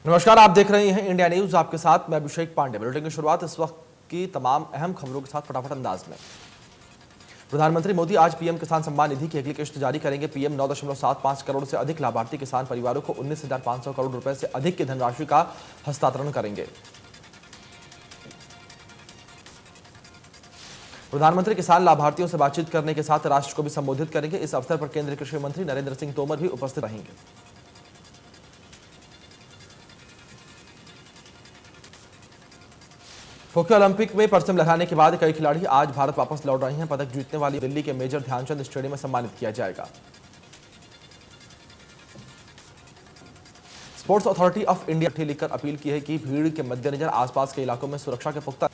नमस्कार, आप देख रहे हैं इंडिया न्यूज। आपके साथ मैं अभिषेक पांडे। बुलेटिन की शुरुआत इस वक्त की तमाम अहम खबरों के साथ फटाफट अंदाज में। प्रधानमंत्री मोदी आज पीएम किसान सम्मान निधि की अगली किश्त जारी करेंगे। पीएम 9.75 करोड़ से अधिक लाभार्थी किसान परिवारों को 19,500 करोड़ रुपए से अधिक की धनराशि का हस्तांतरण करेंगे। प्रधानमंत्री किसान लाभार्थियों से बातचीत करने के साथ राष्ट्र को भी संबोधित करेंगे। इस अवसर पर केंद्रीय कृषि मंत्री नरेंद्र सिंह तोमर भी उपस्थित रहेंगे। टोक्यो ओलंपिक में परचम लहराने के बाद कई खिलाड़ी आज भारत वापस लौट रहे हैं। पदक जीतने वाली दिल्ली के मेजर ध्यानचंद स्टेडियम में सम्मानित किया जाएगा। स्पोर्ट्स अथॉरिटी ऑफ इंडिया ने लिखकर अपील की है कि भीड़ के मद्देनजर आसपास के इलाकों में सुरक्षा के पुख्ता।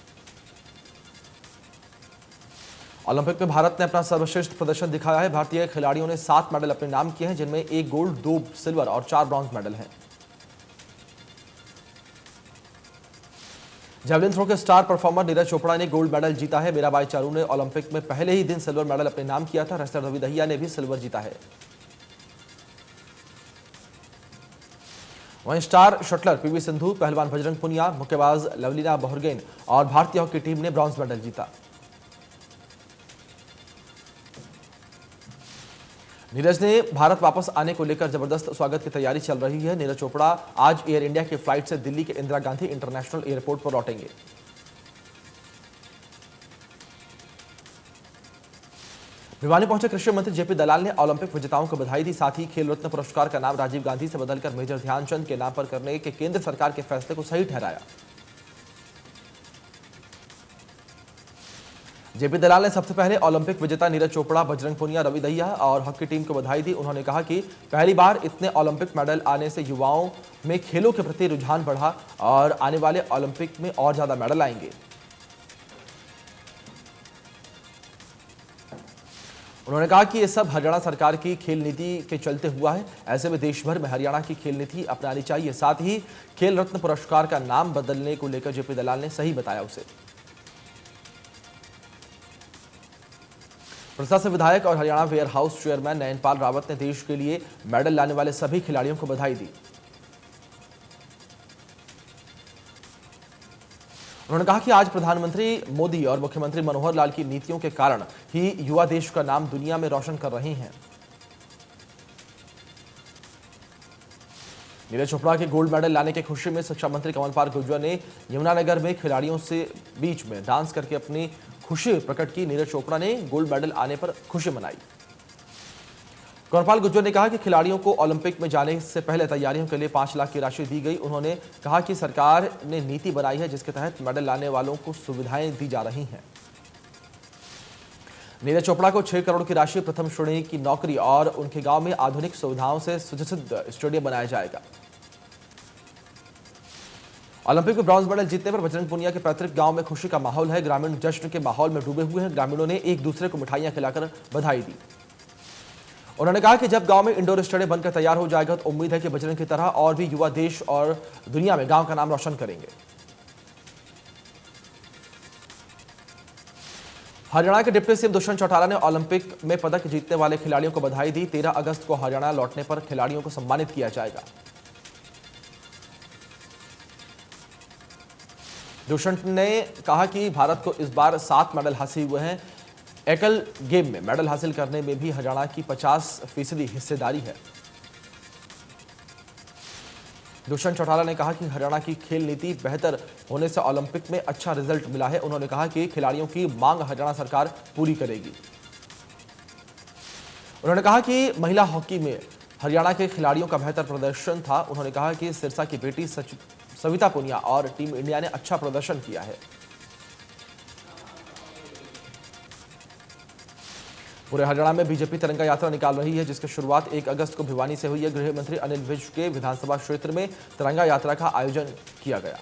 ओलंपिक में भारत ने अपना सर्वश्रेष्ठ प्रदर्शन दिखाया है। भारतीय खिलाड़ियों ने 7 मेडल अपने नाम किए हैं, जिनमें 1 गोल्ड, 2 सिल्वर और 4 ब्रॉन्ज मेडल हैं। जेवलिन थ्रो के स्टार परफॉर्मर नीरज चोपड़ा ने गोल्ड मेडल जीता है। मीराबाई चानू ने ओलंपिक में पहले ही दिन सिल्वर मेडल अपने नाम किया था। रेसलर रवि दहिया ने भी सिल्वर जीता है। वहीं स्टार शटलर पीवी सिंधु, पहलवान बजरंग पुनिया, मुक्केबाज लवलीना बोहरगेन और भारतीय हॉकी टीम ने ब्रॉन्ज मेडल जीता। नीरज ने भारत वापस आने को लेकर जबरदस्त स्वागत की तैयारी चल रही है। नीरज चोपड़ा आज एयर इंडिया की फ्लाइट से दिल्ली के इंदिरा गांधी इंटरनेशनल एयरपोर्ट पर लौटेंगे। भिवानी पहुंचे कृषि मंत्री जेपी दलाल ने ओलंपिक विजेताओं को बधाई दी। साथ ही खेल रत्न पुरस्कार का नाम राजीव गांधी से बदलकर मेजर ध्यानचंद के नाम पर करने के केंद्र सरकार के फैसले को सही ठहराया। जेपी दलाल ने सबसे पहले ओलंपिक विजेता नीरज चोपड़ा, बजरंग पुनिया, रवि दहिया और हॉकी टीम को बधाई दी। उन्होंने कहा कि पहली बार इतने ओलंपिक मेडल आने से युवाओं में खेलों के प्रति रुझान बढ़ा और आने वाले ओलंपिक में और ज्यादा मेडल आएंगे। उन्होंने कहा कि ये सब हरियाणा सरकार की खेल नीति के चलते हुआ है। ऐसे में देश भर में हरियाणा की खेल नीति अपनानी चाहिए। साथ ही खेल रत्न पुरस्कार का नाम बदलने को लेकर जेपी दलाल ने सही बताया उसे। प्रसा से विधायक और Haryana warehouse chairman Nayanpal Rawat ने देश के लिए मेडल लाने वाले सभी खिलाड़ियों को बधाई दी। उन्होंने कहा कि आज प्रधानमंत्री मोदी और मुख्यमंत्री मनोहर लाल की नीतियों के कारण ही युवा देश का नाम दुनिया में रोशन कर रहे हैं। नीरज चोपड़ा के गोल्ड मेडल लाने की खुशी में शिक्षा मंत्री कंवरपाल गुर्जर ने यमुनानगर में खिलाड़ियों से बीच में डांस करके अपनी खुशी प्रकट की। नीरज चोपड़ा ने गोल्ड मेडल आने पर खुशी मनाई। कंवरपाल गुर्जर ने कहा कि खिलाड़ियों को ओलंपिक में जाने से पहले तैयारियों के लिए 5 लाख की राशि दी गई। उन्होंने कहा कि सरकार ने नीति बनाई है जिसके तहत मेडल लाने वालों को सुविधाएं दी जा रही हैं। नीरज चोपड़ा को 6 करोड़ की राशि, प्रथम श्रेणी की नौकरी और उनके गांव में आधुनिक सुविधाओं से सुसज्जित स्टेडियम बनाया जाएगा। ओलंपिक में ब्रॉन्ज मेडल जीतने पर बजरंग पुनिया के पैतृक गांव में खुशी का माहौल है। ग्रामीण जश्न के माहौल में डूबे हुए हैं। ग्रामीणों ने एक दूसरे को मिठाइयां खिलाकर बधाई दी। उन्होंने कहा कि जब गांव में इंडोर स्टेडियम बनकर तैयार हो जाएगा तो उम्मीद है कि बजरंग की तरह और भी युवा देश और दुनिया में गांव का नाम रोशन करेंगे। हरियाणा के डिप्टी सीएम दुष्यंत चौटाला ने ओलंपिक में पदक जीतने वाले खिलाड़ियों को बधाई दी। 13 अगस्त को हरियाणा लौटने पर खिलाड़ियों को सम्मानित किया जाएगा। दुष्यंत ने कहा कि भारत को इस बार 7 मेडल हासिल हुए हैं। एकल गेम में मेडल हासिल करने में भी हरियाणा की 50% हिस्सेदारी है। दुष्यंत चौटाला ने कहा कि हरियाणा की खेल नीति बेहतर होने से ओलंपिक में अच्छा रिजल्ट मिला है। उन्होंने कहा कि खिलाड़ियों की मांग हरियाणा सरकार पूरी करेगी। उन्होंने कहा कि महिला हॉकी में हरियाणा के खिलाड़ियों का बेहतर प्रदर्शन था। उन्होंने कहा कि सिरसा की बेटी सविता पुनिया और टीम इंडिया ने अच्छा प्रदर्शन किया है। पूरे हरियाणा में बीजेपी तिरंगा यात्रा निकाल रही है, जिसकी शुरुआत 1 अगस्त को भिवानी से हुई है। गृह मंत्री अनिल विज के विधानसभा क्षेत्र में तिरंगा यात्रा का आयोजन किया गया।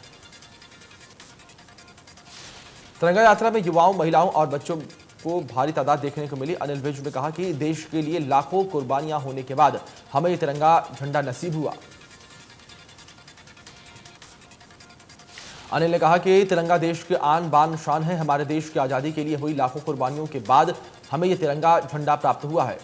तिरंगा यात्रा में युवाओं, महिलाओं और बच्चों को भारी तादाद देखने को मिली। अनिल विज ने कहा कि देश के लिए लाखों कुर्बानियां होने के बाद हमें ये तिरंगा झंडा नसीब हुआ। अनिल ने कहा कि तिरंगा देश की आन बान शान है। हमारे देश की आजादी के लिए हुई लाखों कुर्बानियों के बाद हमें यह तिरंगा झंडा प्राप्त हुआ है।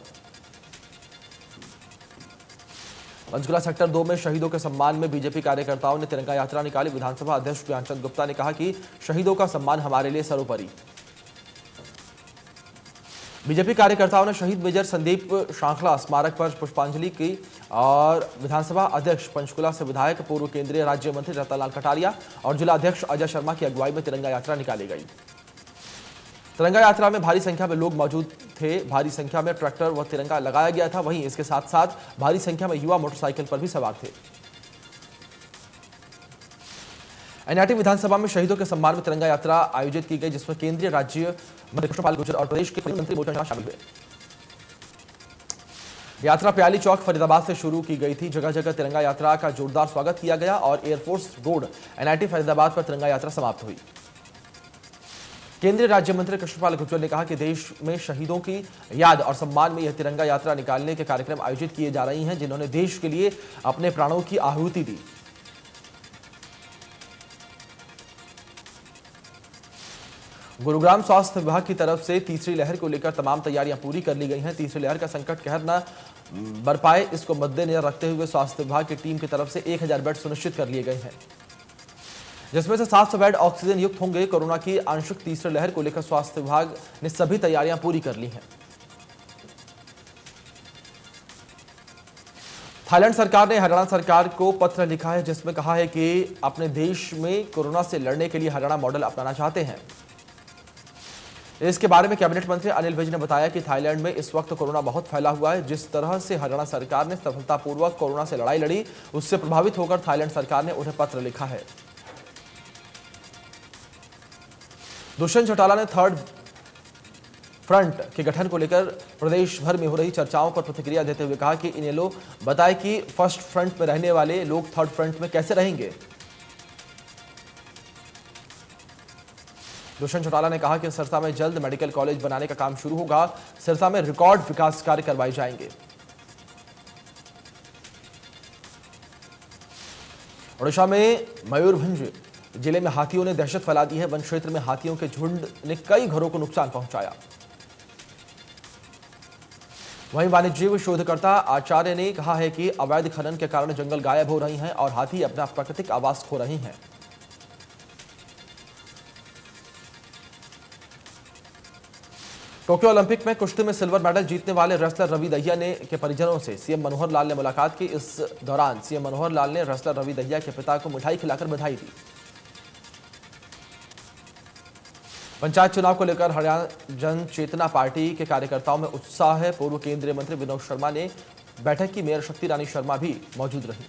पंचकुला सेक्टर 2 में शहीदों के सम्मान में बीजेपी कार्यकर्ताओं ने तिरंगा यात्रा निकाली। विधानसभा अध्यक्ष ज्ञानचंद गुप्ता ने कहा कि शहीदों का सम्मान हमारे लिए सर्वोपरि। बीजेपी कार्यकर्ताओं ने शहीद मेजर संदीप शांखला स्मारक पर पुष्पांजलि की और विधानसभा अध्यक्ष पंचकुला से विधायक पूर्व केंद्रीय राज्य मंत्री रतनलाल कटारिया और जिला अध्यक्ष अजय शर्मा की अगुवाई में तिरंगा यात्रा निकाली गई। तिरंगा यात्रा में भारी संख्या में लोग मौजूद थे। भारी संख्या में ट्रैक्टर व तिरंगा लगाया गया था। वहीं इसके साथ साथ भारी संख्या में युवा मोटरसाइकिल पर भी सवार थे। एनआईटी विधानसभा में शहीदों के सम्मान में तिरंगा यात्रा आयोजित की गई, जिसमें केंद्रीय राज्य मंत्री कृष्णपाल गुर्जर और प्रदेश के मंत्री मोचन शाह शामिल हुए। यात्रा प्याली चौक फरीदाबाद से शुरू की गई थी। जगह जगह तिरंगा यात्रा का जोरदार स्वागत किया गया और एयरफोर्स रोड एनआईटी फरीदाबाद पर तिरंगा यात्रा समाप्त हुई। केंद्रीय राज्य मंत्री कृष्णपाल गुर्जर ने कहा कि देश में शहीदों की याद और सम्मान में यह तिरंगा यात्रा निकालने के कार्यक्रम आयोजित किए जा रही हैं, जिन्होंने देश के लिए अपने प्राणों की आहुति दी। गुरुग्राम स्वास्थ्य विभाग की तरफ से तीसरी लहर को लेकर तमाम तैयारियां पूरी कर ली गई हैं। तीसरी लहर का संकट कहर न बरपाए, इसको मद्देनजर रखते हुए स्वास्थ्य विभाग की टीम की तरफ से 1000 बेड सुनिश्चित कर लिए गए हैं, जिसमें से 700 बेड ऑक्सीजन युक्त होंगे। कोरोना की आंशिक तीसरी लहर को लेकर स्वास्थ्य विभाग ने सभी तैयारियां पूरी कर ली हैं। थाईलैंड सरकार ने हरियाणा सरकार को पत्र लिखा है, जिसमें कहा है कि अपने देश में कोरोना से लड़ने के लिए हरियाणा मॉडल अपनाना चाहते हैं। इसके बारे में कैबिनेट मंत्री अनिल विज ने बताया कि थाईलैंड में इस वक्त कोरोना बहुत फैला हुआ है। जिस तरह से हरियाणा सरकार ने सफलतापूर्वक कोरोना से लड़ाई लड़ी, उससे प्रभावित होकर थाईलैंड सरकार ने उन्हें पत्र लिखा है। दुष्यंत चौटाला ने थर्ड फ्रंट के गठन को लेकर प्रदेश भर में हो रही चर्चाओं पर प्रतिक्रिया देते हुए कहा कि इनेलो बताए कि फर्स्ट फ्रंट में रहने वाले लोग थर्ड फ्रंट में कैसे रहेंगे। दुष्यंत चौटाला ने कहा कि सिरसा में जल्द मेडिकल कॉलेज बनाने का काम शुरू होगा। सिरसा में रिकॉर्ड विकास कार्य करवाए जाएंगे। ओडिशा में मयूरभंज जिले में हाथियों ने दहशत फैला दी है। वन क्षेत्र में हाथियों के झुंड ने कई घरों को नुकसान पहुंचाया। वहीं वाणिज्य शोधकर्ता आचार्य ने कहा है कि अवैध खनन के कारण जंगल गायब हो रही हैं और हाथी अपना प्राकृतिक आवास खो रहे हैं। टोक्यो ओलंपिक में कुश्ती में सिल्वर मेडल जीतने वाले रेसलर रवि दहिया ने के परिजनों से सीएम मनोहर लाल ने मुलाकात की। इस दौरान सीएम मनोहर लाल ने रेसलर रवि दहिया के पिता को मिठाई खिलाकर बधाई दी। पंचायत चुनाव को लेकर हरियाणा जन चेतना पार्टी के कार्यकर्ताओं में उत्साह है। पूर्व केंद्रीय मंत्री विनोद शर्मा ने बैठक की। मेयर शक्ति रानी शर्मा भी मौजूद रही।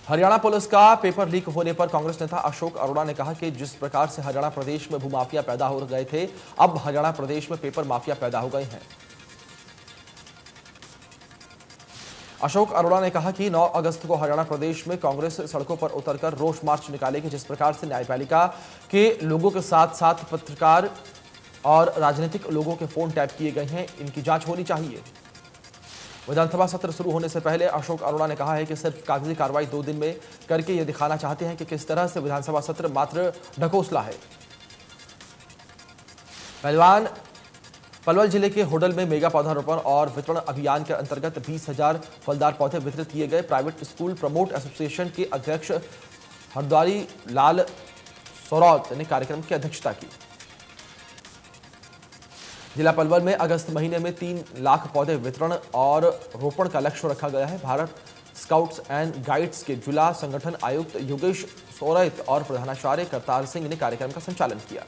हरियाणा पुलिस का पेपर लीक होने पर कांग्रेस नेता अशोक अरोड़ा ने कहा कि जिस प्रकार से हरियाणा प्रदेश में भूमाफिया पैदा हो गए थे, अब हरियाणा प्रदेश में पेपर माफिया पैदा हो गए हैं। अशोक अरोड़ा ने कहा कि 9 अगस्त को हरियाणा प्रदेश में कांग्रेस सड़कों पर उतरकर रोष मार्च निकालेगी। जिस प्रकार से न्यायपालिका के लोगों के साथ साथ पत्रकार और राजनीतिक लोगों के फोन टैप किए गए हैं, इनकी जांच होनी चाहिए। विधानसभा सत्र शुरू होने से पहले अशोक अरोड़ा ने कहा है कि सिर्फ कागजी कार्रवाई 2 दिन में करके ये दिखाना चाहते हैं कि किस तरह से विधानसभा सत्र मात्र ढकोसला है। पलवल जिले के होडल में मेगा पौधारोपण और वितरण अभियान के अंतर्गत 20,000 फलदार पौधे वितरित किए गए। प्राइवेट स्कूल प्रमोट एसोसिएशन के अध्यक्ष हरद्वारी लाल सौरौत ने कार्यक्रम की अध्यक्षता की। जिला पलवल में अगस्त महीने में 3 लाख पौधे वितरण और रोपण का लक्ष्य रखा गया है। भारत स्काउट्स एंड गाइड्स के जिला संगठन आयुक्त योगेश सोरैत और प्रधानाचार्य करतार सिंह ने कार्यक्रम का संचालन किया।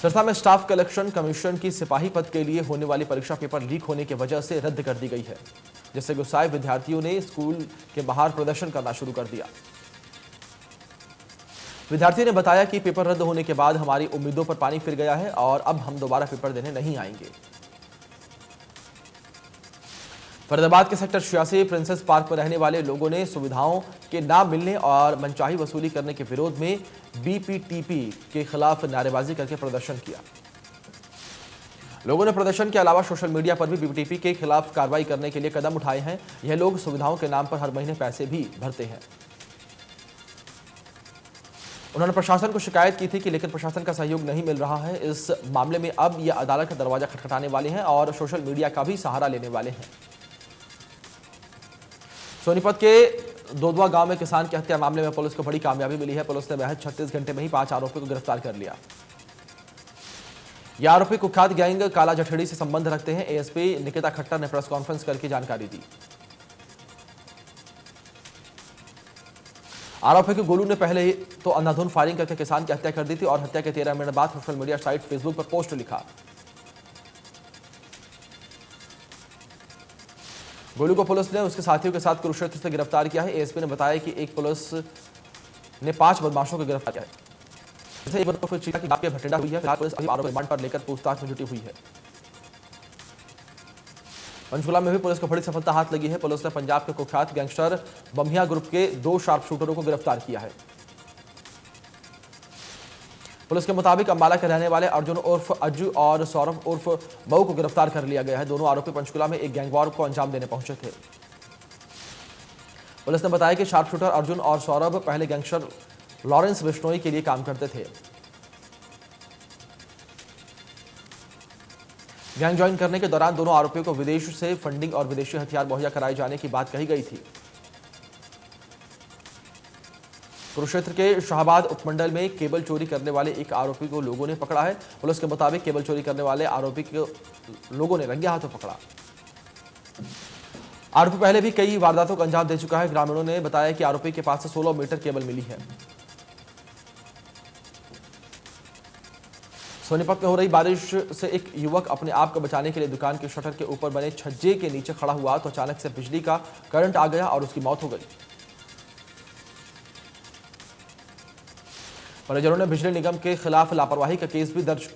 सिरसा में स्टाफ कलेक्शन कमीशन की सिपाही पद के लिए होने वाली परीक्षा पेपर लीक होने की वजह से रद्द कर दी गई है, जिससे गुस्साए विद्यार्थियों ने स्कूल के बाहर प्रदर्शन करना शुरू कर दिया। विद्यार्थी ने बताया कि पेपर रद्द होने के बाद हमारी उम्मीदों पर पानी फिर गया है और अब हम दोबारा पेपर देने नहीं आएंगे। फरीदाबाद के सेक्टर 86 प्रिंसेस पार्क में रहने वाले लोगों ने सुविधाओं के ना मिलने और मनचाही वसूली करने के विरोध में बीपीटीपी के खिलाफ नारेबाजी करके प्रदर्शन किया। लोगों ने प्रदर्शन के अलावा सोशल मीडिया पर भी बीपीटीपी के खिलाफ कार्रवाई करने के लिए कदम उठाए हैं। यह लोग सुविधाओं के नाम पर हर महीने पैसे भी भरते हैं। उन्होंने प्रशासन को शिकायत की थी कि लेकिन प्रशासन का सहयोग नहीं मिल रहा है। इस मामले में अब ये अदालत का दरवाजा खटखटाने वाले हैं और सोशल मीडिया का भी सहारा लेने वाले हैं। सोनीपत के दोदवा गांव में किसान की हत्या मामले में पुलिस को बड़ी कामयाबी मिली है। पुलिस ने महज 36 घंटे में ही 5 आरोपियों को गिरफ्तार कर लिया। ये आरोपी कुख्यात गैंग काला जठेड़ी से संबंध रखते हैं। एएसपी निकिता खट्टर ने प्रेस कॉन्फ्रेंस करके जानकारी दी। आरोपी के गोलू ने पहले ही तो अंधाधुन फायरिंग करके किसान की हत्या कर दी थी और हत्या के 13 मिनट बाद सोशल मीडिया साइट फेसबुक पर पोस्ट लिखा। गोलू को पुलिस ने उसके साथियों के साथ कुरुक्षेत्र से गिरफ्तार किया है। एएसपी ने बताया कि एक पुलिस ने 5 बदमाशों को गिरफ्तार किया है। जैसे एक चीता की भटिंडा हुई है। फिलहाल पुलिस अभी आरोपी रिमांड पर लेकर पूछताछ में जुटी हुई है। पंचकुला में भी पुलिस को बड़ी सफलता हाथ लगी है। पुलिस ने पंजाब के कुख्यात गैंगस्टर बम्हिया ग्रुप के 2 शार्प शूटरों को गिरफ्तार किया है। पुलिस के मुताबिक अंबाला के रहने वाले अर्जुन उर्फ अज्जू और सौरभ उर्फ मऊ को गिरफ्तार कर लिया गया है। दोनों आरोपी पंचकुला में एक गैंगवॉर को अंजाम देने पहुंचे थे। पुलिस ने बताया कि शार्प शूटर अर्जुन और सौरभ पहले गैंगस्टर लॉरेंस बिश्नोई के लिए काम करते थे। गैंग ज्वाइन करने के दौरान दोनों आरोपियों को विदेश से फंडिंग और विदेशी हथियार मुहैया कराए जाने की बात कही गई थी। कुरुक्षेत्र के शाहबाद उपमंडल में केबल चोरी करने वाले एक आरोपी को लोगों ने पकड़ा है। पुलिस के मुताबिक केबल चोरी करने वाले आरोपी को लोगों ने रंगे हाथों पकड़ा। आरोपी पहले भी कई वारदातों को अंजाम दे चुका है। ग्रामीणों ने बताया कि आरोपी के पास से 16 मीटर केबल मिली है। सोनीपत में हो रही बारिश से एक युवक अपने आप को बचाने के लिए दुकान के शटर के ऊपर बने छज्जे के नीचे खड़ा हुआ तो अचानक से बिजली का करंट आ गया और उसकी मौत हो गई। परिजनों ने बिजली निगम के खिलाफ लापरवाही का केस भी दर्ज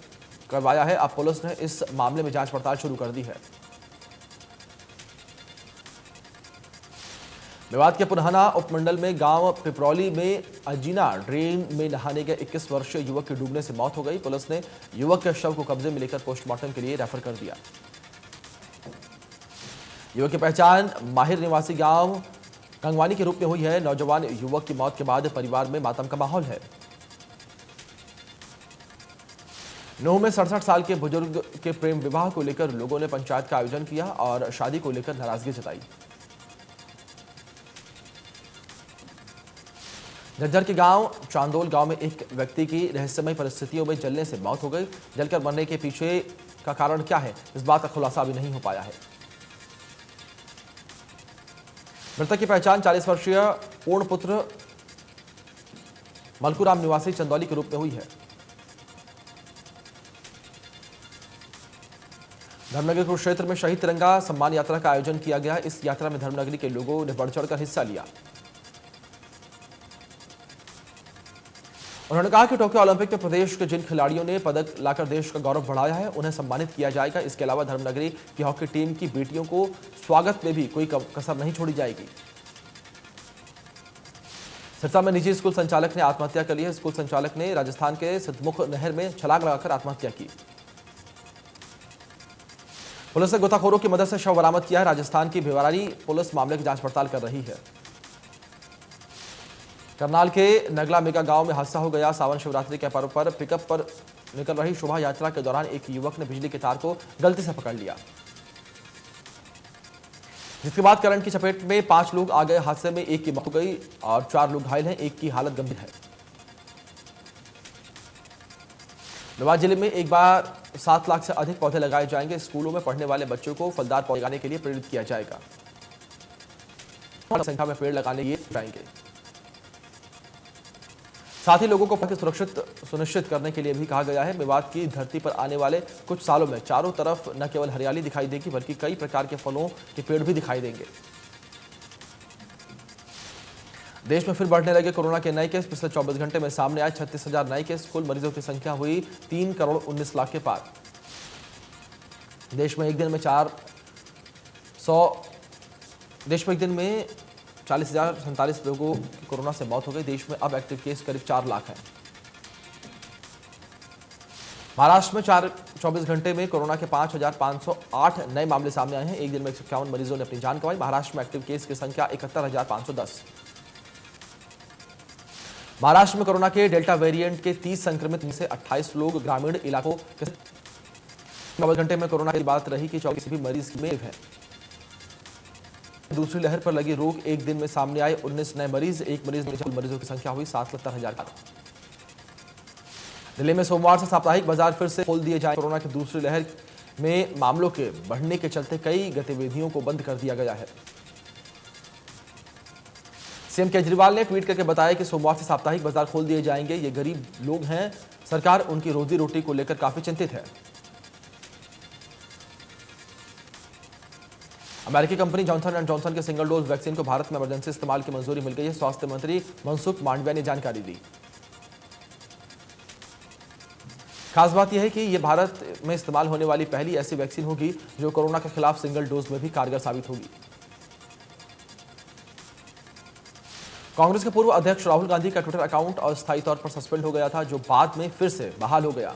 करवाया है। अब पुलिस ने इस मामले में जांच पड़ताल शुरू कर दी है। मेवात के पुरहाना उपमंडल में गांव पिपरौली में अजीना ड्रेन में नहाने गए 21 वर्षीय युवक की डूबने से मौत हो गई। पुलिस ने युवक के शव को कब्जे में लेकर पोस्टमार्टम के लिए रेफर कर दिया। युवक की पहचान माहिर निवासी गांव कंगवानी के रूप में हुई है। नौजवान युवक की मौत के बाद परिवार में मातम का माहौल है। नूह में 67 साल के बुजुर्ग के प्रेम विवाह को लेकर लोगों ने पंचायत का आयोजन किया और शादी को लेकर नाराजगी जताई। झज्जर के गांव चांदोल गांव में एक व्यक्ति की रहस्यमय परिस्थितियों में जलने से मौत हो गई। जलकर मरने के पीछे का कारण क्या है, इस बात का खुलासा अभी नहीं हो पाया है। मृतक की पहचान 40 वर्षीय पूर्ण पुत्र मलकुराम निवासी चंदौली के रूप में हुई है। धर्मनगर कुरुक्षेत्र में शहीद तिरंगा सम्मान यात्रा का आयोजन किया गया। इस यात्रा में धर्मनगरी के लोगों ने बढ़ चढ़कर हिस्सा लिया। उन्होंने कहा कि टोक्यो ओलंपिक में प्रदेश के जिन खिलाड़ियों ने पदक लाकर देश का गौरव बढ़ाया है उन्हें सम्मानित किया जाएगा। इसके अलावा धर्मनगरी की हॉकी टीम की बेटियों को स्वागत में भी कोई कसर नहीं छोड़ी जाएगी। सिरसा में निजी स्कूल संचालक ने आत्महत्या कर ली है। स्कूल संचालक ने राजस्थान के सिद्धमुख नहर में छलांग लगाकर आत्महत्या की। पुलिस ने गोताखोरों की मदद से शव बरामद किया है। राजस्थान की भिवाड़ी पुलिस मामले की जांच पड़ताल कर रही है। करनाल के नगला मेगा गांव में हादसा हो गया। सावन शिवरात्रि के पर्व पर पिकअप पर निकल रही शोभा यात्रा के दौरान एक युवक ने बिजली के तार को गलती से पकड़ लिया, जिसके बाद करंट की चपेट में 5 लोग आ गए। हादसे में एक की मौत हो गई और 4 लोग घायल हैं। एक की हालत गंभीर है। मेवात जिले में एक बार 7 लाख से अधिक पौधे लगाए जाएंगे। स्कूलों में पढ़ने वाले बच्चों को फलदार पौधे लगाने के लिए प्रेरित किया जाएगा। संख्या में पेड़ लगाने ये जाएंगे। साथ ही लोगों को सुनिश्चित करने के लिए भी कहा गया है। मेवात की धरती पर आने वाले कुछ सालों में चारों तरफ न केवल हरियाली दिखाई देगी बल्कि कई प्रकार के फलों के पेड़ भी दिखाई देंगे। देश में फिर बढ़ने लगे कोरोना के नए केस। पिछले 24 घंटे में सामने आए 36,000 नए केस। कुल मरीजों की संख्या हुई 3 करोड़ 19 लाख के पार। देश में एक दिन में 40,047 लोगों की कोरोना से मौत हो गई। देश में अब एक्टिव केस करीब 4 लाख हैं। महाराष्ट्र में 24 घंटे में कोरोना के 5,508 नए मामले सामने आए हैं। एक दिन में 151 मरीजों ने अपनी जान गंवाई। महाराष्ट्र में एक्टिव केस की संख्या 71,510। महाराष्ट्र में कोरोना के डेल्टा वेरिएंट के 30 संक्रमित में से 28 लोग ग्रामीण इलाकों के 24 घंटे में कोरोना की बात रही कि 24 भी मरीज की मेव है। दूसरी लहर पर लगी रोक, एक दिन में सामने आए 19 नए मरीज, एक मरीज में मरीजों की संख्या हुई 77,000। दिल्ली में सोमवार से साप्ताहिक बाजार फिर से खोल दिए जाए। कोरोना की दूसरी लहर में मामलों के बढ़ने के चलते कई गतिविधियों को बंद कर दिया गया है। सीएम केजरीवाल ने ट्वीट करके बताया कि सोमवार से साप्ताहिक बाजार खोल दिए जाएंगे। ये गरीब लोग हैं, सरकार उनकी रोजी रोटी को लेकर काफी चिंतित है। अमेरिकी कंपनी जॉनसन एंड जॉनसन के सिंगल डोज वैक्सीन को भारत में इमरजेंसी इस्तेमाल की मंजूरी मिल गई है। स्वास्थ्य मंत्री मनसुख मांडविया ने जानकारी दी। खास बात यह है कि यह भारत में इस्तेमाल होने वाली पहली ऐसी वैक्सीन होगी जो कोरोना के खिलाफ सिंगल डोज में भी कारगर साबित होगी। कांग्रेस के पूर्व अध्यक्ष राहुल गांधी का ट्विटर अकाउंट अस्थायी तौर पर सस्पेंड हो गया था, जो बाद में फिर से बहाल हो गया।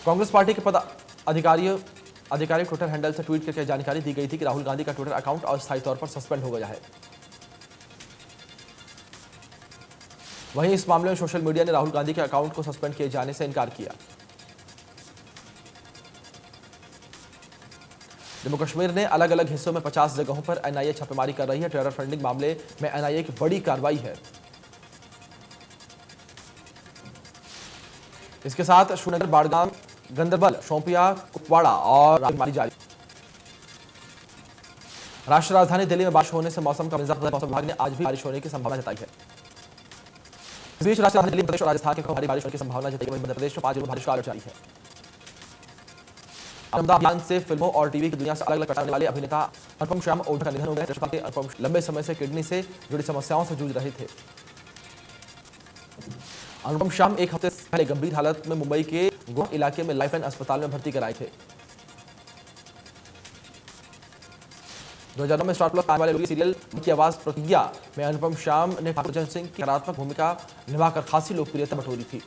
कांग्रेस पार्टी के आधिकारिक ट्विटर हैंडल से ट्वीट करके जानकारी दी गई थी कि राहुल गांधी का ट्विटर अकाउंट अस्थायी तौर पर सस्पेंड हो गया है। वहीं इस मामले में सोशल मीडिया ने राहुल गांधी के अकाउंट को सस्पेंड किए जाने से इनकार किया। जम्मू कश्मीर ने अलग अलग हिस्सों में 50 जगहों पर एनआईए छापेमारी कर रही है। टेरर फंडिंग मामले में एनआईए की बड़ी कार्रवाई है। इसके साथ श्रीनगर, बाड़गाम, गंदरबल, शोपियां, कुपवाड़ा और मारी जारी। राष्ट्रीय राजधानी दिल्ली में बारिश होने से मौसम का मिजाज बदला। मौसम विभाग ने आज भी बारिश होने की संभावना जताई है। इस बीच राष्ट्रीय राजधानी दिल्ली, प्रदेश और राजस्थान के भारी बारिश होने की संभावना जताई है। मध्य प्रदेश में 5 दिनों बारिश का अलर्ट जारी है। अभियान से फिल्मों और टीवी की दुनिया से अलग अलग करने वाले अभिनेता अनुपम श्याम ओझा का निधन हो गया। अनुपम लंबे समय से किडनी से जुड़ी समस्याओं से जूझ रहे थे। अनुपम श्याम एक हफ्ते पहले गंभीर हालत में मुंबई के गोवा इलाके में लाइफलाइन अस्पताल में भर्ती कराए थे। 2009 में स्टार प्लस आने वाले सीरियल की आवाज प्रतिज्ञा में अनुपम श्याम ने ठाकुर जन सिंह की सकारात्मक भूमिका निभाकर खासी लोकप्रियता बटोरी थी।